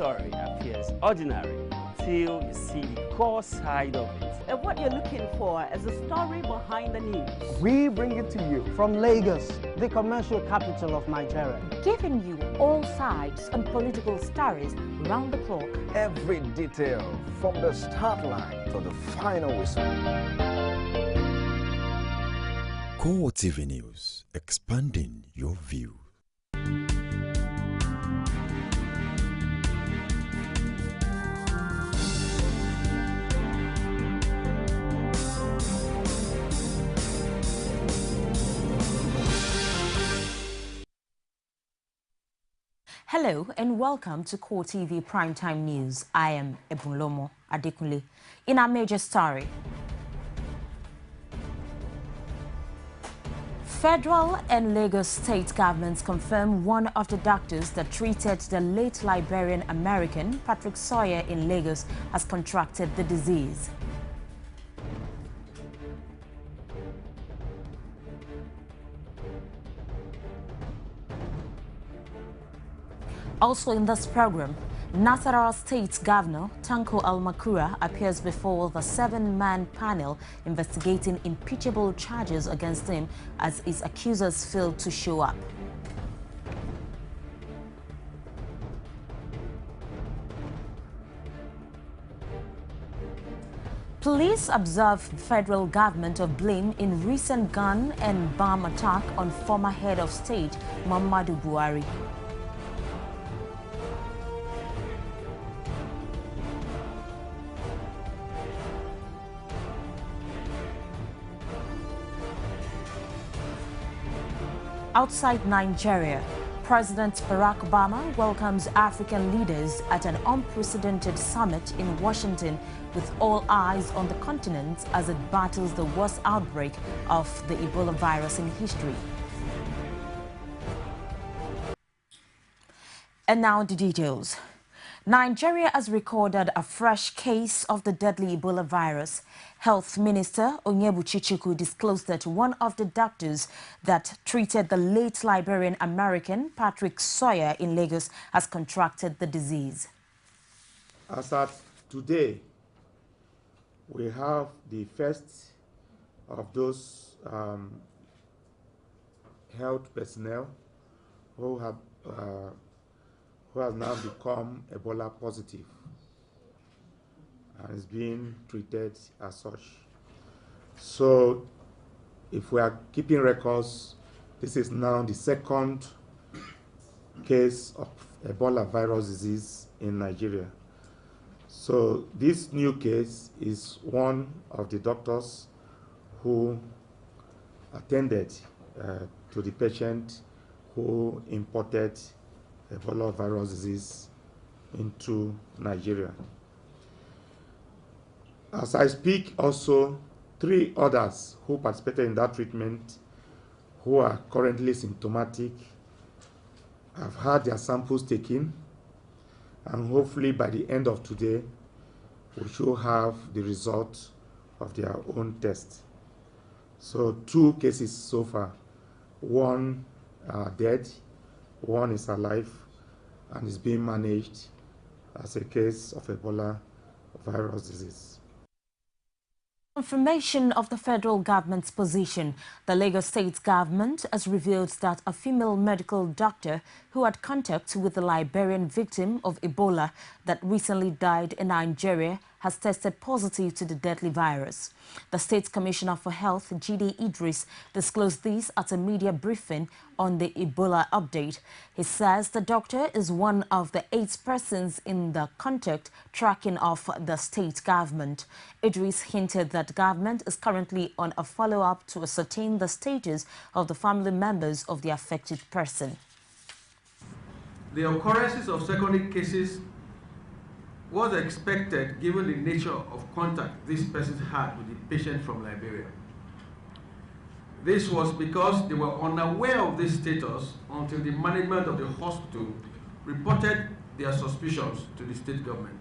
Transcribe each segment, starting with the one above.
story appears ordinary till you see the core side of it. And what you're looking for is the story behind the news. We bring it to you from Lagos, the commercial capital of Nigeria. Giving you all sides and political stories round the clock. Every detail from the start line to the final whistle. CoreTV News, expanding your view. Hello and welcome to CoreTV Primetime News. I am Ebunlomo Adekunle. In our major story, federal and Lagos state governments confirm one of the doctors that treated the late Liberian American Patrick Sawyer in Lagos has contracted the disease. Also in this program, Nasarawa State Governor Tanko Almakura appears before the 7-man panel investigating impeachable charges against him as his accusers failed to show up. Police absolve federal government of blame in recent gun and bomb attack on former head of state Muhammadu Buhari. Outside Nigeria, President Barack Obama welcomes African leaders at an unprecedented summit in Washington, with all eyes on the continent as it battles the worst outbreak of the Ebola virus in history. And now the details. Nigeria has recorded a fresh case of the deadly Ebola virus. Health Minister Onyebuchi disclosed that one of the doctors that treated the late Liberian American Patrick Sawyer in Lagos has contracted the disease. As at today, we have the first of those health personnel who has now become Ebola positive and is being treated as such. So if we are keeping records, this is now the second case of Ebola virus disease in Nigeria. So this new case is one of the doctors who attended to the patient who imported Ebola virus disease into Nigeria. As I speak, also 3 others who participated in that treatment who are currently symptomatic have had their samples taken, and hopefully by the end of today we should have the result of their own test. So 2 cases so far. One dead, one is alive and is being managed as a case of Ebola virus disease. Confirmation of the federal government's position, the Lagos state government has revealed that a female medical doctor who had contact with the Liberian victim of Ebola that recently died in Nigeria has tested positive to the deadly virus. The State Commissioner for Health, Jide Idris, disclosed this at a media briefing on the Ebola update. He says the doctor is one of the 8 persons in the contact tracking of the state government. Idris hinted that government is currently on a follow-up to ascertain the status of the family members of the affected person. The occurrences of secondary cases was expected given the nature of contact this person had with the patient from Liberia. This was because they were unaware of this status until the management of the hospital reported their suspicions to the state government.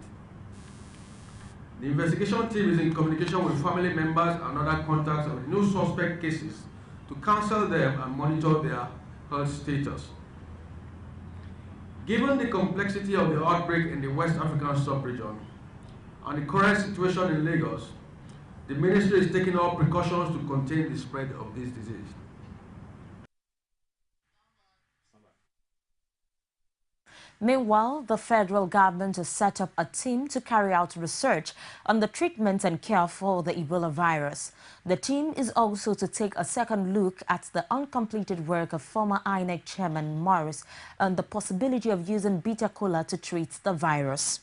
The investigation team is in communication with family members and other contacts of new suspect cases to counsel them and monitor their health status. Given the complexity of the outbreak in the West African sub-region and the current situation in Lagos, the ministry is taking all precautions to contain the spread of this disease. Meanwhile, the federal government has set up a team to carry out research on the treatment and cure for the Ebola virus. The team is also to take a second look at the uncompleted work of former INEC chairman Morris on the possibility of using bitter kola to treat the virus.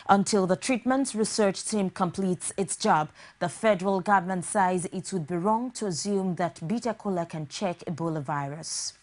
Until the treatment research team completes its job, the federal government says it would be wrong to assume that bitter kola can check Ebola virus.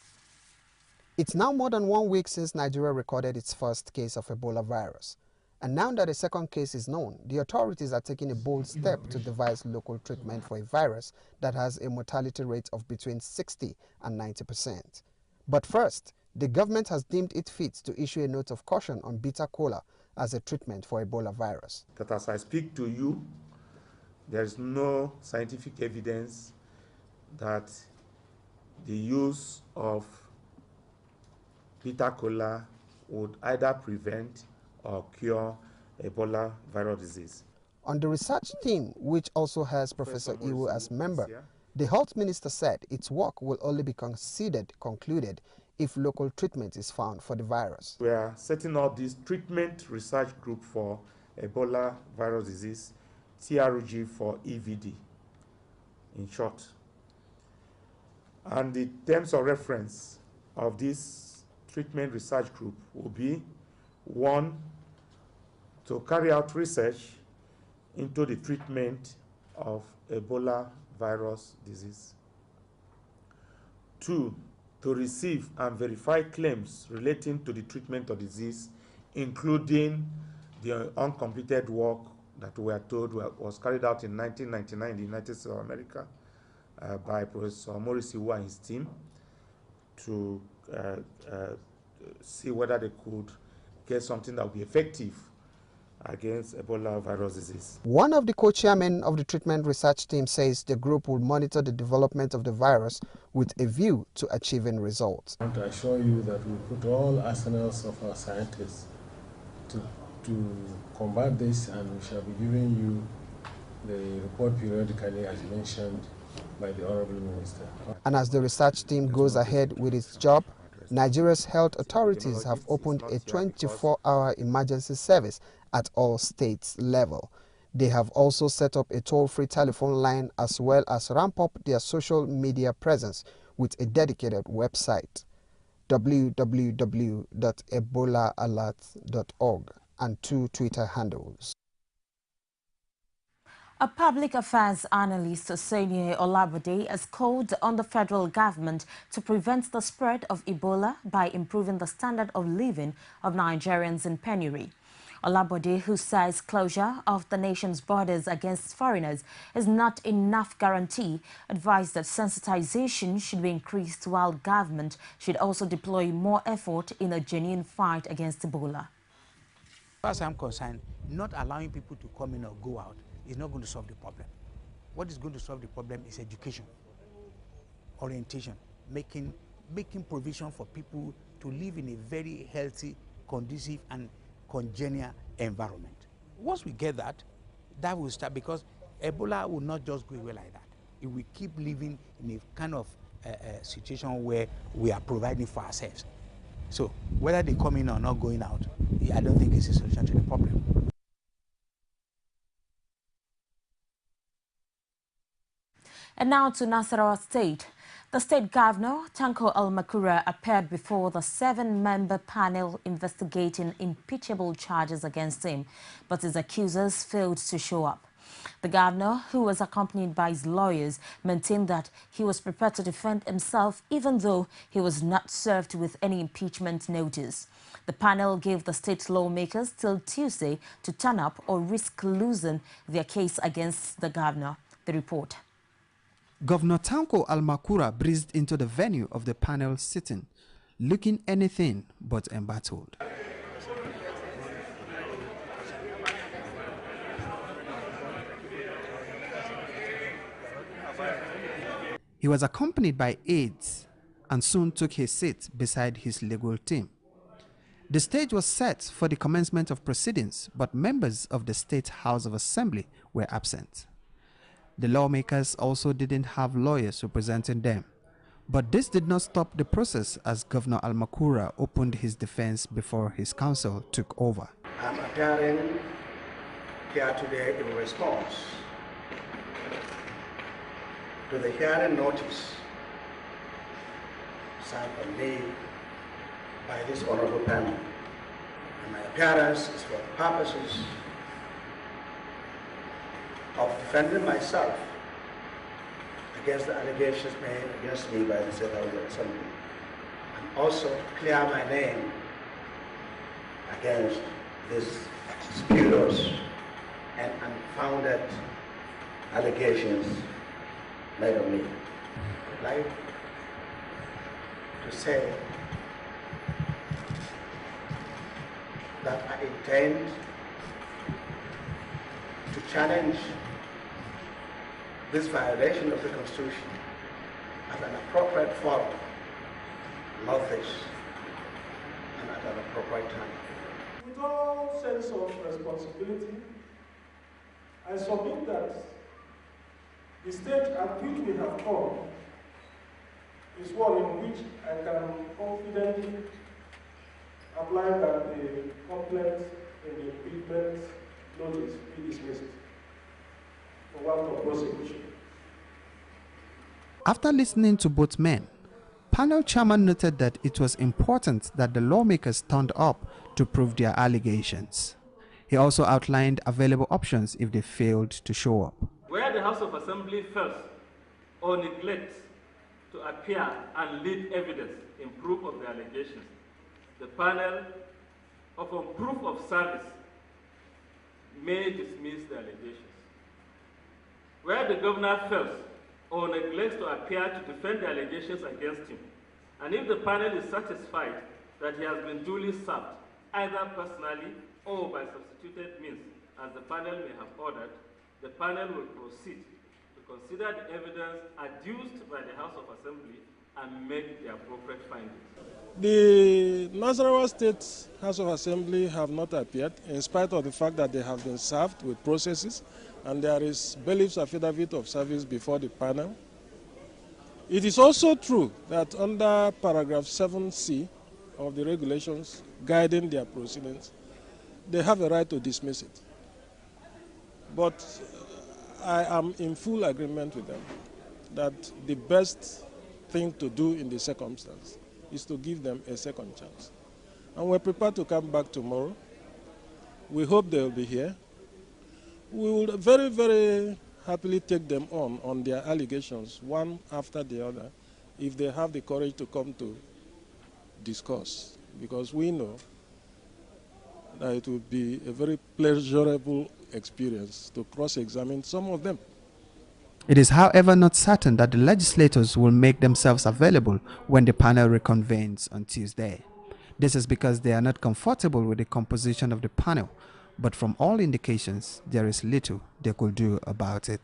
It's now more than 1 week since Nigeria recorded its first case of Ebola virus. And now that a second case is known, the authorities are taking a bold step to devise local treatment for a virus that has a mortality rate of between 60 and 90%. But first, the government has deemed it fit to issue a note of caution on bitter kola as a treatment for Ebola virus. That as I speak to you, there is no scientific evidence that the use of bitter kola would either prevent or cure Ebola viral disease. On the research team, which also has Professor Iwu as member, the health minister said its work will only be concluded if local treatment is found for the virus. We are setting up this treatment research group for Ebola viral disease, TRG for EVD, in short. And the terms of reference of this treatment research group will be: 1, to carry out research into the treatment of Ebola virus disease. 2, to receive and verify claims relating to the treatment of disease, including the uncompleted work that we are told was carried out in 1999 in the United States of America by Professor Morris Iwu and his team, to see whether they could get something that would be effective against Ebola virus disease. One of the co-chairmen of the treatment research team says the group will monitor the development of the virus with a view to achieving results. I want to assure you that we put all arsenals of our scientists to combat this, and we shall be giving you the report periodically as mentioned by the Honorable Minister. And as the research team goes ahead with its job, Nigeria's health authorities have opened a 24-hour emergency service at all states level. They have also set up a toll-free telephone line as well as ramp up their social media presence with a dedicated website, www.ebolaalert.org, and 2 Twitter handles. A public affairs analyst, Senye Olabode, has called on the federal government to prevent the spread of Ebola by improving the standard of living of Nigerians in penury. Olabode, who says closure of the nation's borders against foreigners is not enough guarantee, advised that sensitization should be increased while government should also deploy more effort in a genuine fight against Ebola. As far as I'm concerned, not allowing people to come in or go out is not going to solve the problem. What is going to solve the problem is education, orientation, making provision for people to live in a very healthy, conducive, and congenial environment. Once we get that, that will start, because Ebola will not just go away like that. It will keep living in a kind of situation where we are providing for ourselves. So whether they come in or not going out, I don't think it's a solution to the problem. And now to Nasarawa State. The state governor, Tanko Almakura, appeared before the 7-member panel investigating impeachable charges against him, but his accusers failed to show up. The governor, who was accompanied by his lawyers, maintained that he was prepared to defend himself even though he was not served with any impeachment notice. The panel gave the state lawmakers till Tuesday to turn up or risk losing their case against the governor. The report. Governor Tanko Almakura breezed into the venue of the panel sitting, looking anything but embattled. He was accompanied by aides and soon took his seat beside his legal team. The stage was set for the commencement of proceedings, but members of the State House of Assembly were absent. The lawmakers also didn't have lawyers representing them. But this did not stop the process as Governor Almakura opened his defense before his counsel took over. I'm appearing here today in response to the hearing notice signed on me by this honorable panel. And my appearance is for the purposes of defending myself against the allegations made against me by the State House of Assembly, and also to clear my name against these spurious and unfounded allegations made of me. I'd like to say that I intend to challenge this violation of the Constitution at an appropriate forum, not this, and at an appropriate time. With all sense of responsibility, I submit that the stage at which we have come is one in which I can confidently apply that the complaint in the impeachment notice be dismissed for want of prosecution. After listening to both men, panel chairman noted that it was important that the lawmakers turned up to prove their allegations. He also outlined available options if they failed to show up. Where the House of Assembly fails or neglects to appear and lead evidence in proof of the allegations, the panel, upon proof of service, may dismiss the allegations. Where the governor fails or neglects to appear to defend the allegations against him, and if the panel is satisfied that he has been duly served, either personally or by substituted means, as the panel may have ordered, the panel will proceed to consider the evidence adduced by the House of Assembly and make the appropriate findings. The Nasarawa State House of Assembly have not appeared, in spite of the fact that they have been served with processes, and there is bailiff's affidavit of service before the panel. It is also true that under paragraph 7C of the regulations guiding their proceedings, they have a right to dismiss it. But I am in full agreement with them that the best thing to do in the circumstance is to give them a second chance. And we're prepared to come back tomorrow. We hope they will be here. We will very, very happily take them on their allegations, one after the other, if they have the courage to come to discuss, because we know that it would be a very pleasurable experience to cross-examine some of them. It is, however, not certain that the legislators will make themselves available when the panel reconvenes on Tuesday. This is because they are not comfortable with the composition of the panel, but from all indications, there is little they could do about it.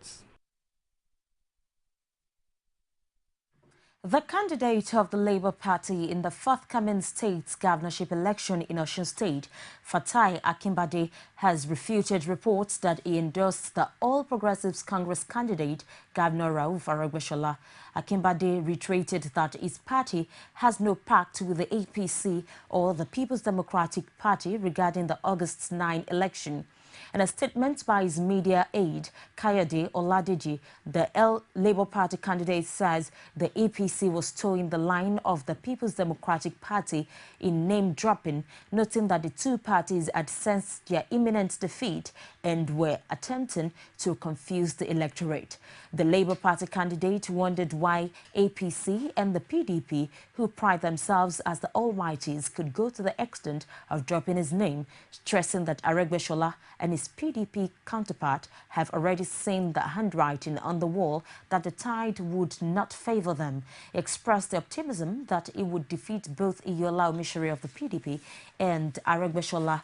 The candidate of the Labour Party in the forthcoming state's governorship election in Osun State, Fatai Akinbade, has refuted reports that he endorsed the All Progressives Congress candidate, Governor Rauf Aregbesola. Akinbade reiterated that his party has no pact with the APC or the People's Democratic Party regarding the August 9 election. In a statement by his media aide, Kayode Oladeji, the Labour Party candidate says the APC was towing the line of the People's Democratic Party in name-dropping, noting that the two parties had sensed their imminent defeat and were attempting to confuse the electorate. The Labour Party candidate wondered why APC and the PDP, who pride themselves as the almighties, could go to the extent of dropping his name, stressing that Aregbesola and his PDP counterpart have already seen the handwriting on the wall that the tide would not favour them. He expressed the optimism that he would defeat both Iyola Omishore of the PDP and Aregbesola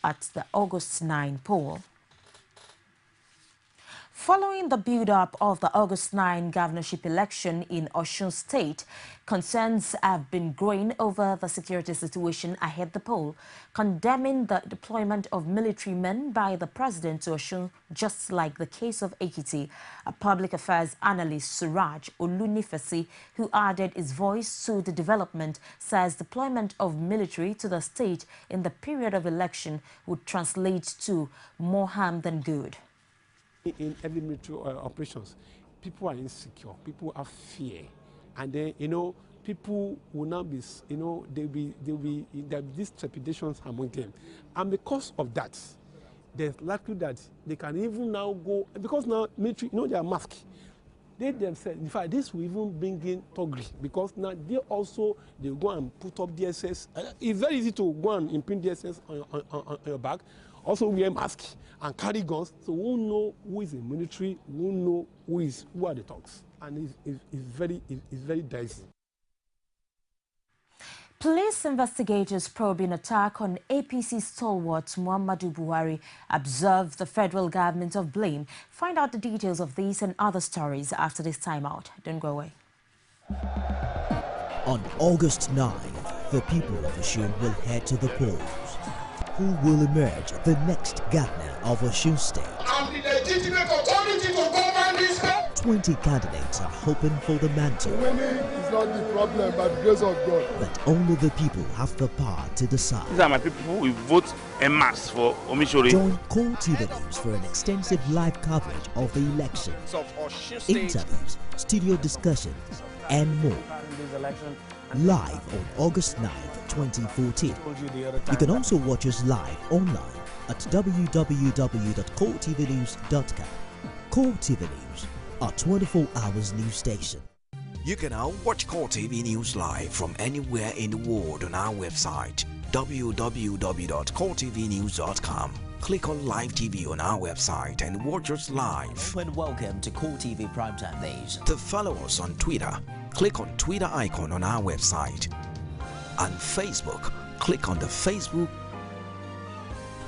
at the August 9 poll. Following the build-up of the August 9 governorship election in Osun State, concerns have been growing over the security situation ahead the poll, condemning the deployment of military men by the president to Osun, just like the case of Ekiti. A public affairs analyst, Suraj Olunifesi, who added his voice to the development, says deployment of military to the state in the period of election would translate to more harm than good. In every military operations, people are insecure, people have fear, and then, people will now be, there'll be these trepidations among them. And because of that, there's likely that they can even now go, because now military, they are masked. They themselves, in fact, this will even bring in thuggery, because now they go and put up DSS. It's very easy to go and imprint DSS on your back. Also wear masks and carry guns, so we won't know who is in military, we won't know who are the thugs, and it's very dicey. Police investigators probing attack on APC stalwart Muhammadu Buhari absolve the federal government of blame. Find out the details of these and other stories after this timeout. Don't go away. On August 9th, the people of Osun will head to the polls. Who will emerge the next governor of Osun State? And the legitimate authority to govern this state. 20 candidates are hoping for the mantle. Winning is not the problem, but the grace of God. But only the people have the power to decide. These are my people who will vote en masse for Omishori. Join CoreTV News for an extensive live coverage of the elections, interviews, studio discussions, and more. Live on August 9th, 2014. You can also watch us live online at www.coretvnews.com. CoreTV News, our 24 hours news station. You can now watch CoreTV News live from anywhere in the world on our website www.coretvnews.com. Click on Live TV on our website and watch us live. And welcome to CoreTV Primetime Days. To follow us on Twitter, click on Twitter icon on our website. On Facebook, click on the Facebook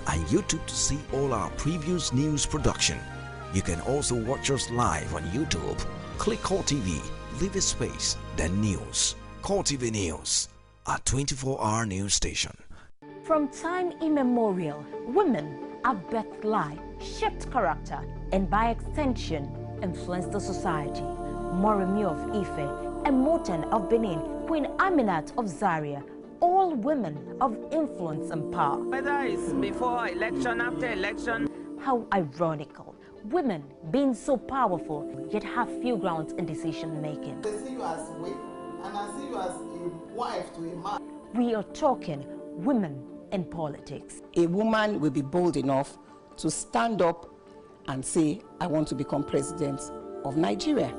and YouTube to see all our previous news production. You can also watch us live on YouTube. Click CoreTV, leave a space, then News. CoreTV News, our 24-hour news station. From time immemorial, women have birthed life, shaped character, and by extension, influenced the society. Moremi of Ife, Emotan of Benin, Queen Aminat of Zaria, all women of influence and power. Whether it's before election, after election. How ironical. Women being so powerful, yet have few grounds in decision making. They see you as a wife, and I see you as a wife to a man. We are talking women in politics. A woman will be bold enough to stand up and say, I want to become president of Nigeria.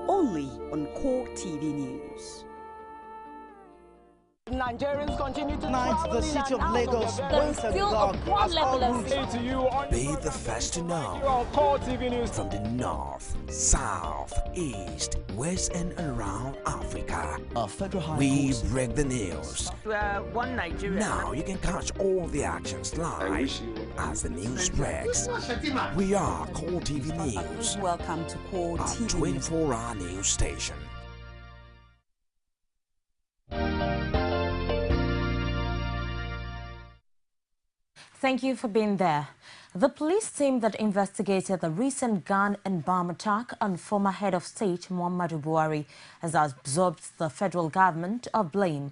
Only on CoreTV News. Nigerians continue to Tonight, the city of Lagos waits and dark as all Be the first to know from the north, south, east, west, and around Africa. We break the news. We are one Nigeria. Now you can catch all the actions live as the news breaks. We are CoreTV News. Welcome to CoreTV, our 24-hour news station. Thank you for being there. The police team that investigated the recent gun and bomb attack on former head of state Muhammadu Buhari has absolved the federal government of blame.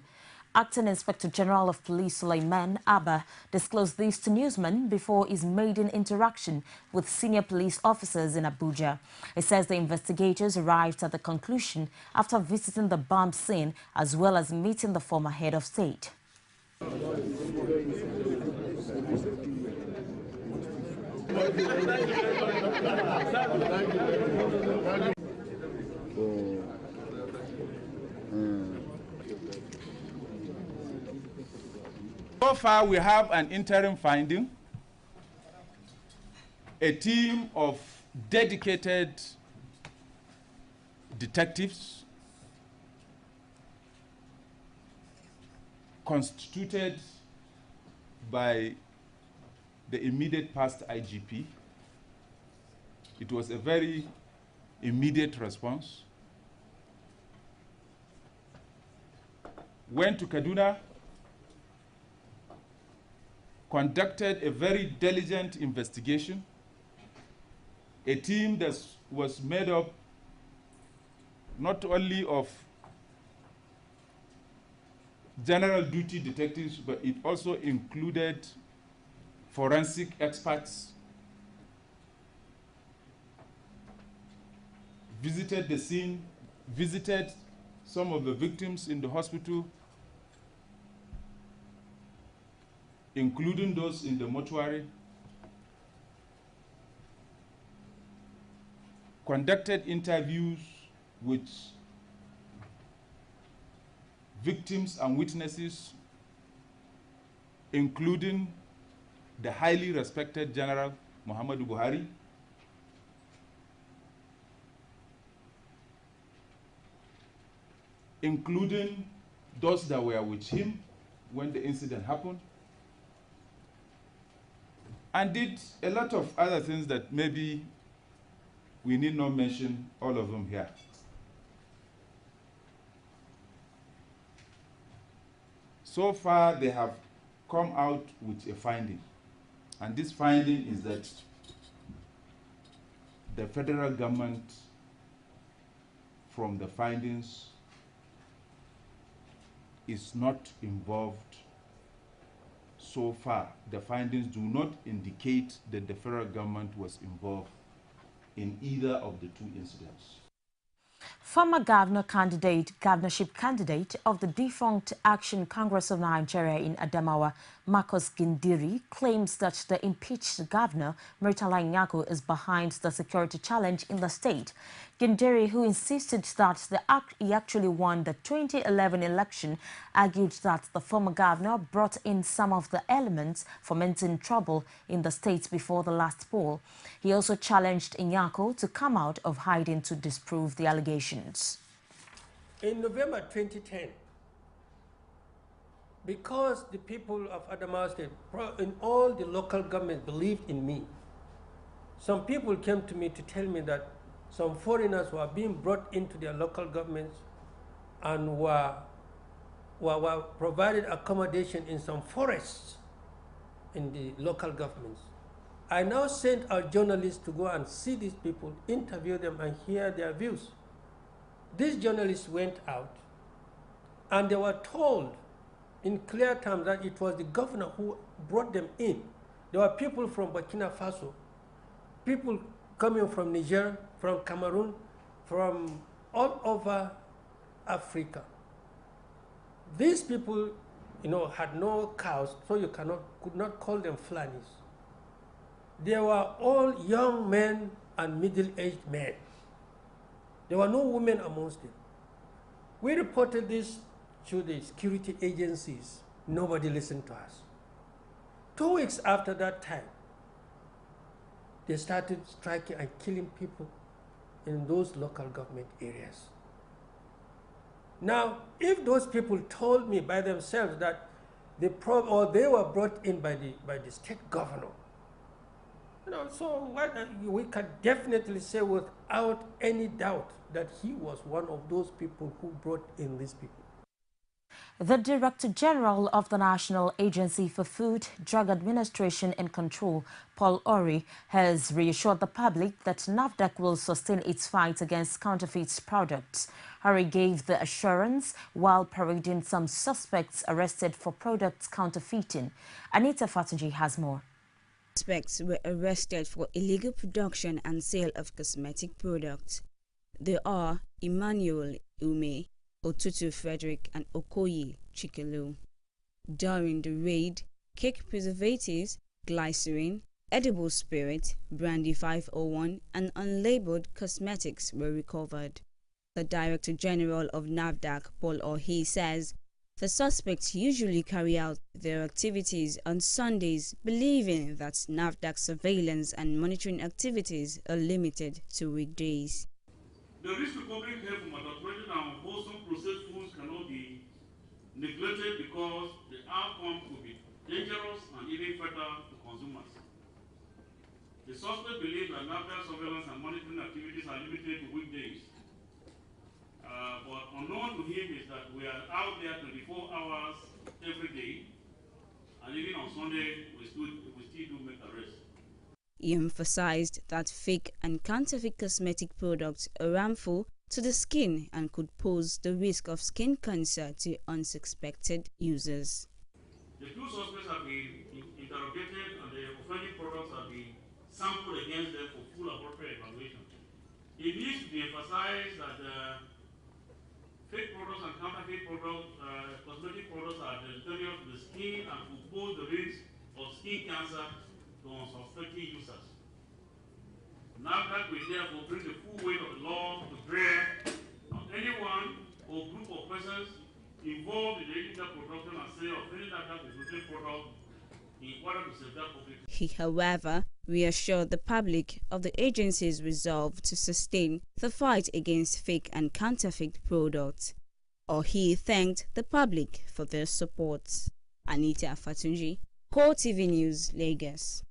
Acting Inspector General of Police Suleiman Abba disclosed this to newsmen before his maiden interaction with senior police officers in Abuja. He says the investigators arrived at the conclusion after visiting the bomb scene as well as meeting the former head of state. So far, we have an interim finding, a team of dedicated detectives constituted by the immediate past IGP, It was a very immediate response. Went to Kaduna, conducted a very diligent investigation. A team that was made up not only of general duty detectives, but it also included forensic experts, visited the scene, visited some of the victims in the hospital, including those in the mortuary, conducted interviews with victims and witnesses, including the highly respected General Muhammadu Buhari, including those that were with him when the incident happened, and did a lot of other things that maybe we need not mention all of them here. So far, they have come out with a finding, and this finding is that the federal government, from the findings, is not involved. So far, the findings do not indicate that the federal government was involved in either of the two incidents. Former governorship candidate of the defunct Action Congress of Nigeria in Adamawa, Marcus Gindiri, claims that the impeached governor, Murtala Nyako, is behind the security challenge in the state. Gindiri, who insisted that he actually won the 2011 election, argued that the former governor brought in some of the elements fomenting trouble in the state before the last poll. He also challenged Nyako to come out of hiding to disprove the allegations. In November 2010, because the people of Adamawa State, in all the local government believed in me, some people came to me to tell me that some foreigners were being brought into their local governments and were provided accommodation in some forests in the local governments. I now sent our journalists to go and see these people, interview them and hear their views. These journalists went out and they were told in clear terms that it was the governor who brought them in. There were people from Burkina Faso, people coming from Niger, from Cameroon, from all over Africa. These people, had no cows, so you could not call them Fulanis. They were all young men and middle-aged men. There were no women amongst them. We reported this to the security agencies. Nobody listened to us. 2 weeks after that time, they started striking and killing people in those local government areas. Now, if those people told me by themselves that they were brought in by the state governor, so we can definitely say without any doubt that he was one of those people who brought in these people. The Director General of the National Agency for Food, Drug Administration and Control, Paul Ori, has reassured the public that NAFDAC will sustain its fight against counterfeit products. Ori gave the assurance while parading some suspects arrested for products counterfeiting. Anita Fatunji has more. Suspects were arrested for illegal production and sale of cosmetic products. They are Emmanuel Ume, Otutu Frederick and Okoye Chikelu. During the raid, cake preservatives, glycerin, edible spirit, brandy 501 and unlabeled cosmetics were recovered. The Director General of NAFDAC, Paul Ohi, says the suspects usually carry out their activities on Sundays, believing that NAFDAC surveillance and monitoring activities are limited to weekdays. The risk to public health from adulterated and wholesome processed foods cannot be neglected because the outcome could be dangerous and even fatal to consumers. The suspect believes that NAFDAC surveillance and monitoring activities are limited to weekdays. But unknown to him is that we are out there 24 hours every day, and even on Sunday, we still do make arrests. He emphasized that fake and counterfeit cosmetic products are harmful to the skin and could pose the risk of skin cancer to unsuspected users. The two suspects have been interrogated and the offending products have been sampled against them for full appropriate evaluation. It needs to be emphasized that fake products and counterfeit products, cosmetic products are deleterious to the skin and could pose the risk of skin cancer to unsuspecting users. NAFDAC will therefore bring the full weight of the law to bear on anyone or group of persons involved in the illegal production and sale of any NAFDAC-regulated product in order to safeguard public. He, however, reassured the public of the agency's resolve to sustain the fight against fake and counterfeit products. He thanked the public for their support. Anita Fatunji, CoreTV News, Lagos.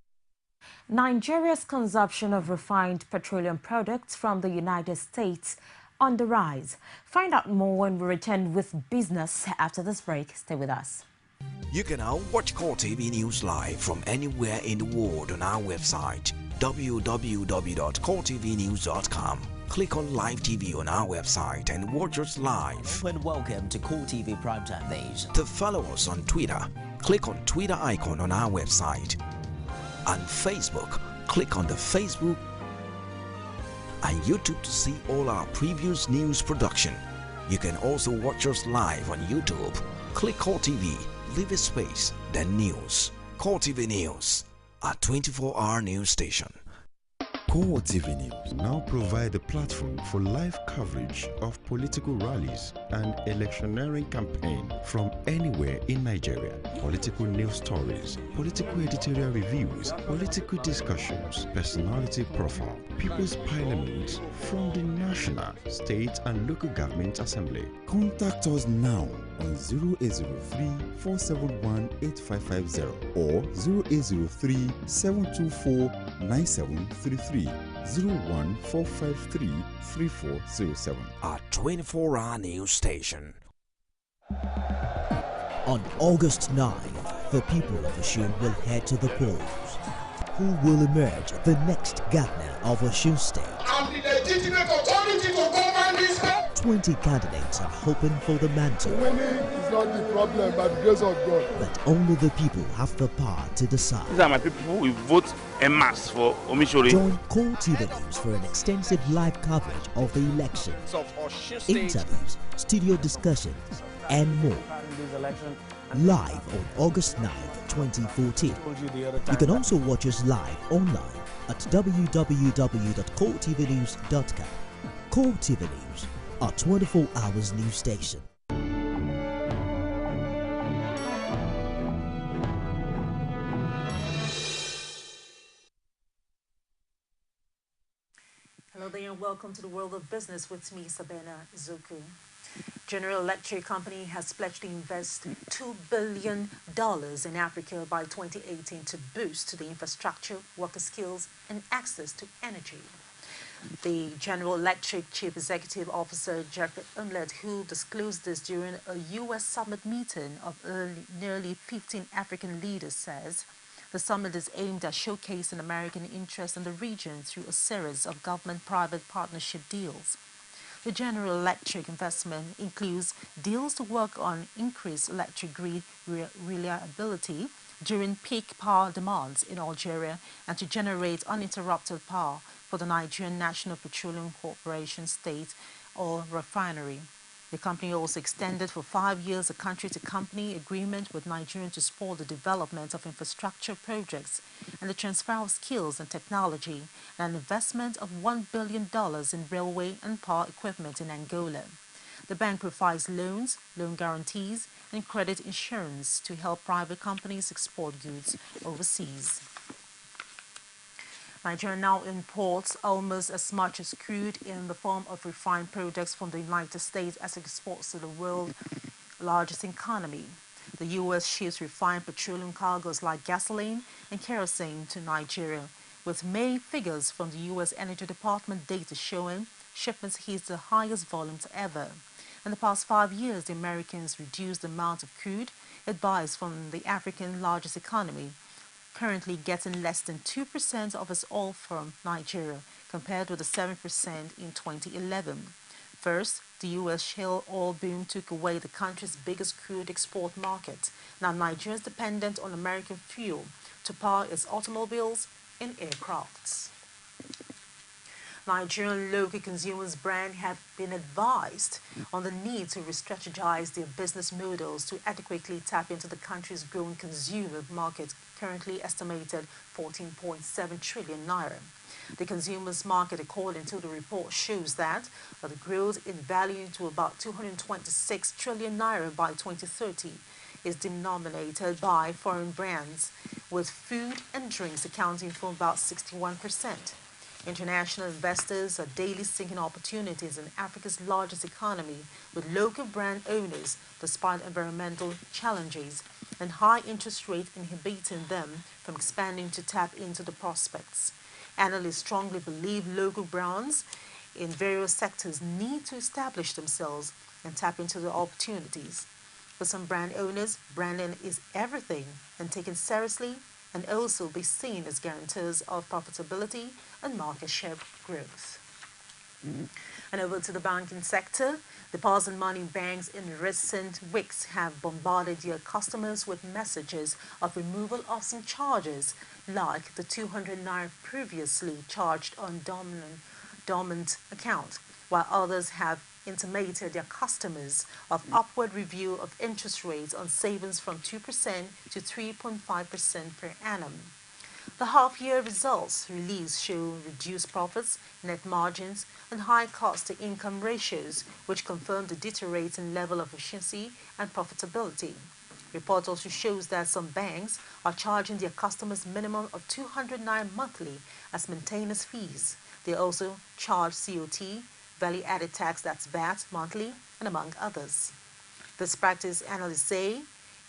Nigeria's consumption of refined petroleum products from the United States on the rise. Find out more when we return with business after this break. Stay with us. You can now watch CoreTV News live from anywhere in the world on our website www.coretvnews.com. Click on Live TV on our website and watch us live. And welcome to CoreTV Primetime Days. To follow us on Twitter, click on Twitter icon on our website. And Facebook, click on the Facebook and YouTube to see all our previous news production. You can also watch us live on YouTube. Click CoreTV, leave a space, then News. CoreTV News, a 24-hour news station. CoreTV News now provide a platform for live coverage of political rallies and electioneering campaign from anywhere in Nigeria. Political news stories, political editorial reviews, political discussions, personality profile, People's Parliament from the National, State and Local Government Assembly. Contact us now on 0803-471-8550 or 0803-724-9733. 01453-3407. A 24-hour news station. On August 9th, the people of Osun will head to the polls. Who will emerge the next governor of Osun State? And the legitimate authority to govern this state. 20 candidates are hoping for the mantle. Winning is not the problem, but the grace of God. But only the people have the power to decide. These are my people who will vote en masse for Omishori. Join CoreTV News for an extensive live coverage of the elections, interviews, studio discussions, and more. Live on August 9th, 2014. You can also watch us live online at www.coretvnews.com. CoreTV News, our 24 hours news station. Hello there and welcome to the world of business with me, Sabena Zuku. General Electric Company has pledged to invest $2 billion in Africa by 2018 to boost the infrastructure, worker skills, and access to energy. The General Electric Chief Executive Officer, Jeffrey Umlet, who disclosed this during a U.S. summit meeting of nearly 15 African leaders, says the summit is aimed at showcasing American interest in the region through a series of government-private partnership deals. The General Electric investment includes deals to work on increased electric grid reliability during peak power demands in Algeria and to generate uninterrupted power for the Nigerian National Petroleum Corporation State Oil Refinery. The company also extended for 5 years a country-to-company agreement with Nigeria to support the development of infrastructure projects and the transfer of skills and technology, and an investment of $1 billion in railway and power equipment in Angola. The bank provides loans, loan guarantees, and credit insurance to help private companies export goods overseas. Nigeria now imports almost as much as crude in the form of refined products from the United States as it exports to the world's largest economy. The U.S. ships refined petroleum cargoes like gasoline and kerosene to Nigeria, with May figures from the U.S. Energy Department data showing shipments hit the highest volumes ever. In the past 5 years, the Americans reduced the amount of crude it buys from the African largest economy, currently getting less than 2% of its oil from Nigeria, compared with the 7% in 2011. First, the U.S. shale oil boom took away the country's biggest crude export market. Now Nigeria is dependent on American fuel to power its automobiles and aircrafts. Nigerian local consumers' brands have been advised on the need to re-strategize their business models to adequately tap into the country's growing consumer market, currently estimated 14.7 trillion naira. The consumers market, according to the report, shows that the growth in value to about 226 trillion naira by 2030 is denominated by foreign brands, with food and drinks accounting for about 61%. International investors are daily seeking opportunities in Africa's largest economy, with local brand owners, despite environmental challenges and high interest rates inhibiting them from expanding to tap into the prospects. Analysts strongly believe local brands in various sectors need to establish themselves and tap into the opportunities. For some brand owners, branding is everything, and taken seriously and also be seen as guarantors of profitability and market share growth. And over to the banking sector, deposit money banks in recent weeks have bombarded their customers with messages of removal of some charges, like the 200 naira previously charged on dormant account, while others have intimated their customers of upward review of interest rates on savings from 2% to 3.5% per annum. The half-year results released show reduced profits, net margins, and high cost-to-income ratios, which confirm the deteriorating level of efficiency and profitability. Report also shows that some banks are charging their customers minimum of 200 naira monthly as maintenance fees. They also charge COT, value-added tax, that's VAT, monthly, and among others. This practice, analysts say,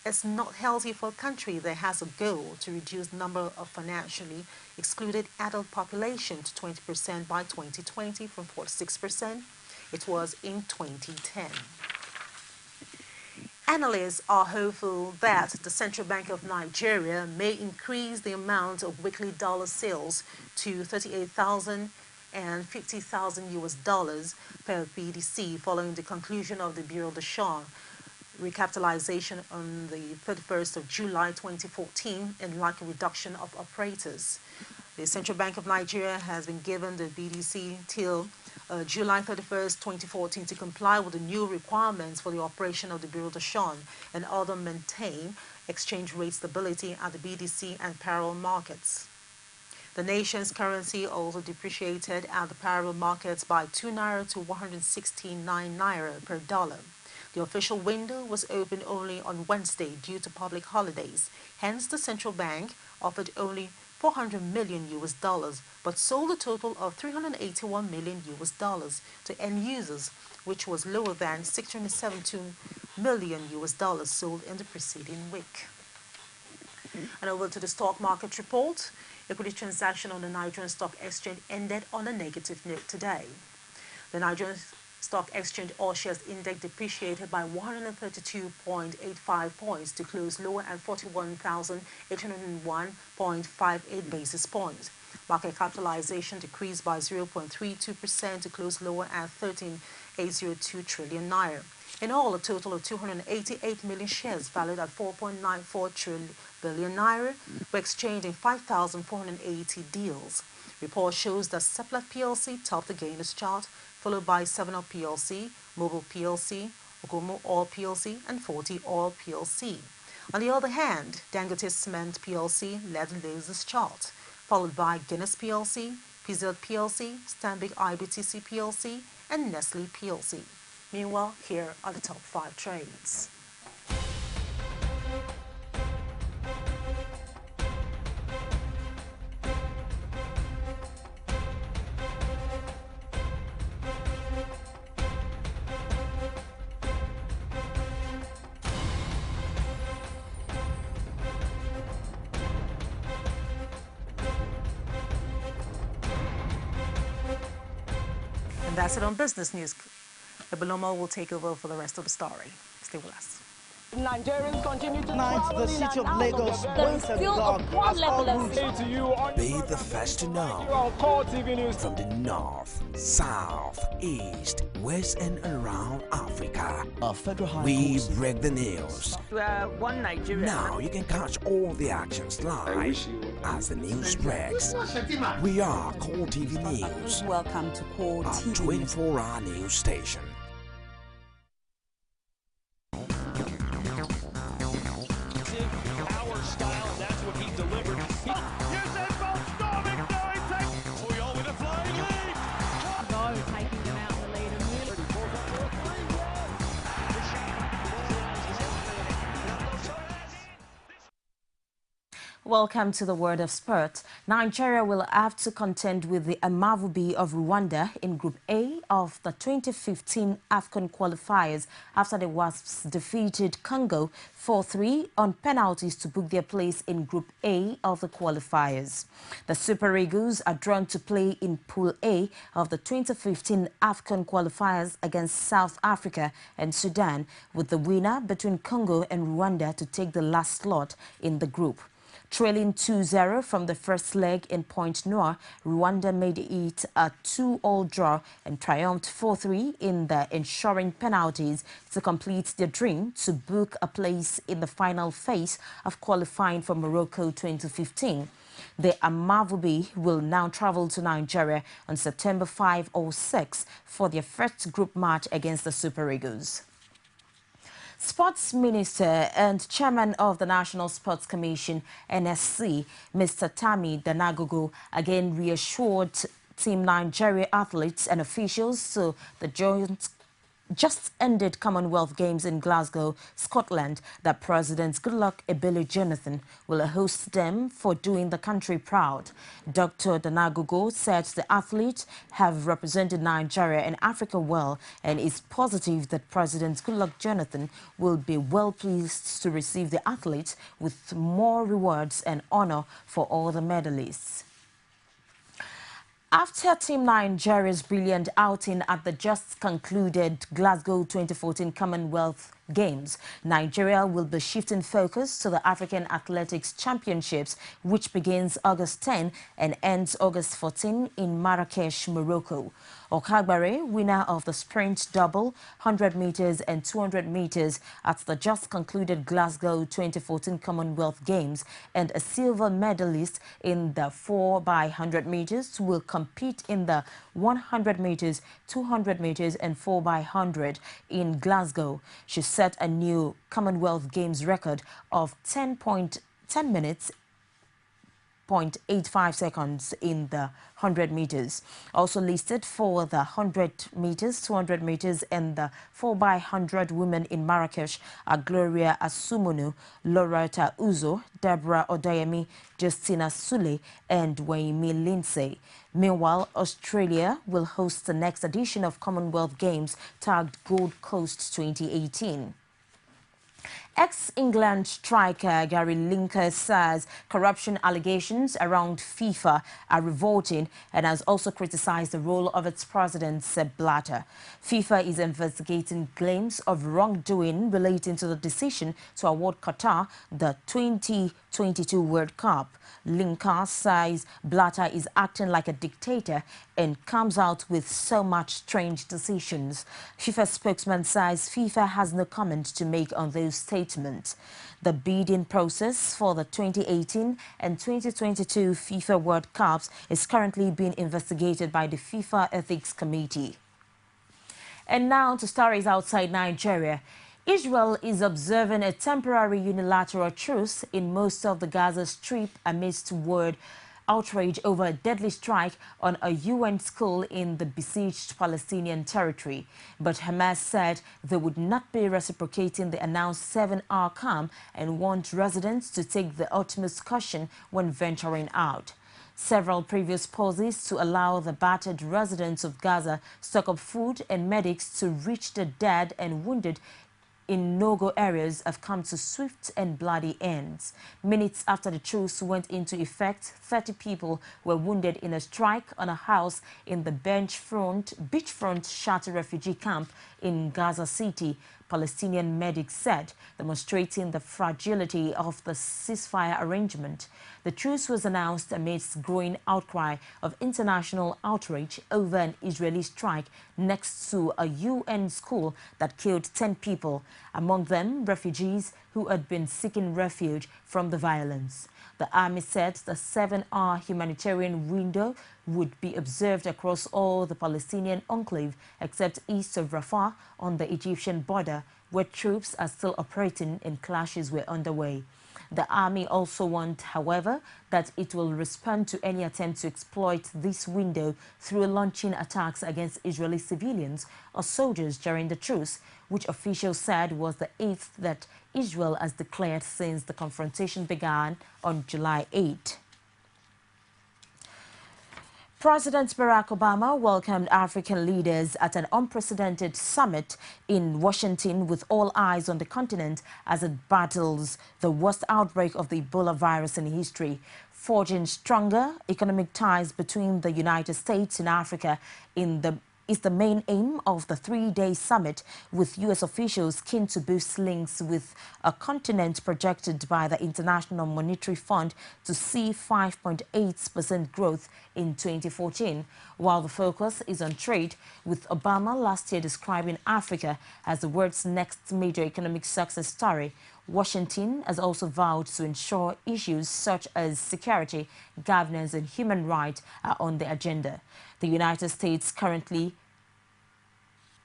is not healthy for a country that has a goal to reduce the number of financially excluded adult population to 20% by 2020 from 46% it was in 2010. Analysts are hopeful that the Central Bank of Nigeria may increase the amount of weekly dollar sales to 38,000 and 50,000 US dollars per BDC following the conclusion of the Bureau de Change recapitalization on the 31st of July 2014 and like a reduction of operators. The Central Bank of Nigeria has been given the BDC till July 31st, 2014 to comply with the new requirements for the operation of the Bureau de Change and other maintain exchange rate stability at the BDC and parallel markets. The nation's currency also depreciated at the parallel markets by 2 naira to 169 naira per dollar. The official window was open only on Wednesday due to public holidays. Hence, the central bank offered only 400 million US dollars, but sold a total of 381 million US dollars to end users, which was lower than 672 million US dollars sold in the preceding week. And over to the stock market report. Equity transaction on the Nigerian Stock Exchange ended on a negative note today. The Nigerian Stock Exchange All Shares Index depreciated by 132.85 points to close lower at 41,801.58 basis points. Market capitalization decreased by 0.32% to close lower at 13,802 trillion naira. In all, a total of 288 million shares valued at 4.94 billion naira were exchanged in 5,480 deals. Report shows that Seplat PLC topped the gainers chart, followed by 7up PLC, Mobil PLC, Okomo Oil PLC, and 40 Oil PLC. On the other hand, Dangote Cement PLC led the losers chart, followed by Guinness PLC, PZ PLC, Stanbic IBTC PLC, and Nestle PLC. Meanwhile, here are the top 5 trades. that's it on business news. Ebolomo will take over for the rest of the story. Stay with us. Nigerians continue to tonight, the city of Lagos went agog as all routes to you on Be the first to know on CoreTV News from the north, south, east, west, and around Africa. We break the news. One Nigeria. Now you can catch all the actions live as the news breaks. We are CoreTV News. Welcome to CoreTV, a 24-hour news station. Welcome to the Word of Sport. Nigeria will have to contend with the Amavubi of Rwanda in Group A of the 2015 AFCON qualifiers after the Wasps defeated Congo 4-3 on penalties to book their place in Group A of the qualifiers. The Super Eagles are drawn to play in Pool A of the 2015 AFCON qualifiers against South Africa and Sudan, with the winner between Congo and Rwanda to take the last slot in the group. Trailing 2-0 from the first leg in Point Noir, Rwanda made it a 2-all draw and triumphed 4-3 in the ensuring penalties to complete their dream to book a place in the final phase of qualifying for Morocco 2015. The Amavubi will now travel to Nigeria on September 5 or 6 for their first group match against the Super Eagles. Sports Minister and Chairman of the National Sports Commission, NSC, Mr. Tami Danagogo, again reassured Team Nigeria athletes and officials to the just ended Commonwealth Games in Glasgow, Scotland, that President Goodluck Ebele Jonathan will host them for doing the country proud. Dr. Danagogo said the athletes have represented Nigeria and Africa well and is positive that President Goodluck Jonathan will be well pleased to receive the athletes with more rewards and honor for all the medalists. After Team Nigeria's brilliant outing at the just concluded Glasgow 2014 Commonwealth Games, Nigeria will be shifting focus to the African Athletics Championships, which begins August 10 and ends August 14 in Marrakesh, Morocco. Okagbare, winner of the sprint double, 100 meters and 200 meters at the just concluded Glasgow 2014 Commonwealth Games, and a silver medalist in the 4x100 meters, will compete in the 100 meters, 200 meters and 4x100 in Glasgow. She set a new Commonwealth Games record of 10 minutes 0.85 seconds in the 100 meters. Also listed for the 100 meters, 200 meters and the 4x100 women in Marrakesh are Gloria Asumunu, Loretta Uzo, Deborah Odayemi, Justina Sule and Waimi Lindsay. Meanwhile, Australia will host the next edition of Commonwealth Games tagged Gold Coast 2018. Ex-England striker Gary Lineker says corruption allegations around FIFA are revolting and has also criticized the role of its president, Sepp Blatter. FIFA is investigating claims of wrongdoing relating to the decision to award Qatar the 2022 World Cup. Lineker says Blatter is acting like a dictator and comes out with so much strange decisions. FIFA spokesman says FIFA has no comment to make on those statements. The bidding process for the 2018 and 2022 FIFA World Cups is currently being investigated by the FIFA Ethics Committee. And now to stories outside Nigeria. Israel is observing a temporary unilateral truce in most of the Gaza Strip amidst word outrage over a deadly strike on a UN school in the besieged Palestinian territory. But Hamas said they would not be reciprocating the announced 7-hour calm and want residents to take the utmost caution when venturing out. Several previous pauses to allow the battered residents of Gaza stock up food and medics to reach the dead and wounded in no-go areas have come to swift and bloody ends. Minutes after the truce went into effect, 30 people were wounded in a strike on a house in the beachfront Shati refugee camp in Gaza City, Palestinian medics said, demonstrating the fragility of the ceasefire arrangement. The truce was announced amidst growing outcry of international outrage over an Israeli strike next to a UN school that killed 10 people, among them refugees who had been seeking refuge from the violence. The army said the 7-hour humanitarian window would be observed across all the Palestinian enclave except east of Rafah on the Egyptian border, where troops are still operating and clashes were underway. The army also warned, however, that it will respond to any attempt to exploit this window through launching attacks against Israeli civilians or soldiers during the truce, which officials said was the 8th that Israel has declared since the confrontation began on July 8. President Barack Obama welcomed African leaders at an unprecedented summit in Washington with all eyes on the continent as it battles the worst outbreak of the Ebola virus in history, forging stronger economic ties between the United States and Africa is the main aim of the 3-day summit, with U.S. officials keen to boost links with a continent projected by the International Monetary Fund to see 5.8% growth in 2014, while the focus is on trade, with Obama last year describing Africa as the world's next major economic success story. Washington has also vowed to ensure issues such as security, governance and human rights are on the agenda. The United States currently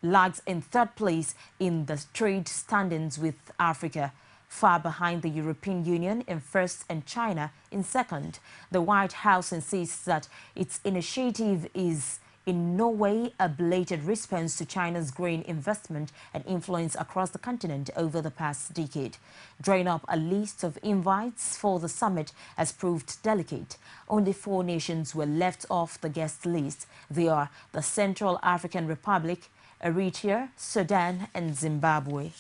lags in 3rd place in the trade standings with Africa, far behind the European Union in 1st and China in 2nd. The White House insists that its initiative is in no way a belated response to China's growing investment and influence across the continent over the past decade. Drawing up a list of invites for the summit has proved delicate. Only 4 nations were left off the guest list. They are the Central African Republic, Eritrea, Sudan and Zimbabwe.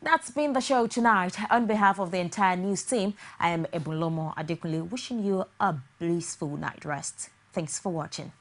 That's been the show tonight. On behalf of the entire news team, I am Ebulomo Adekunle, wishing you a blissful night rest. Thanks for watching.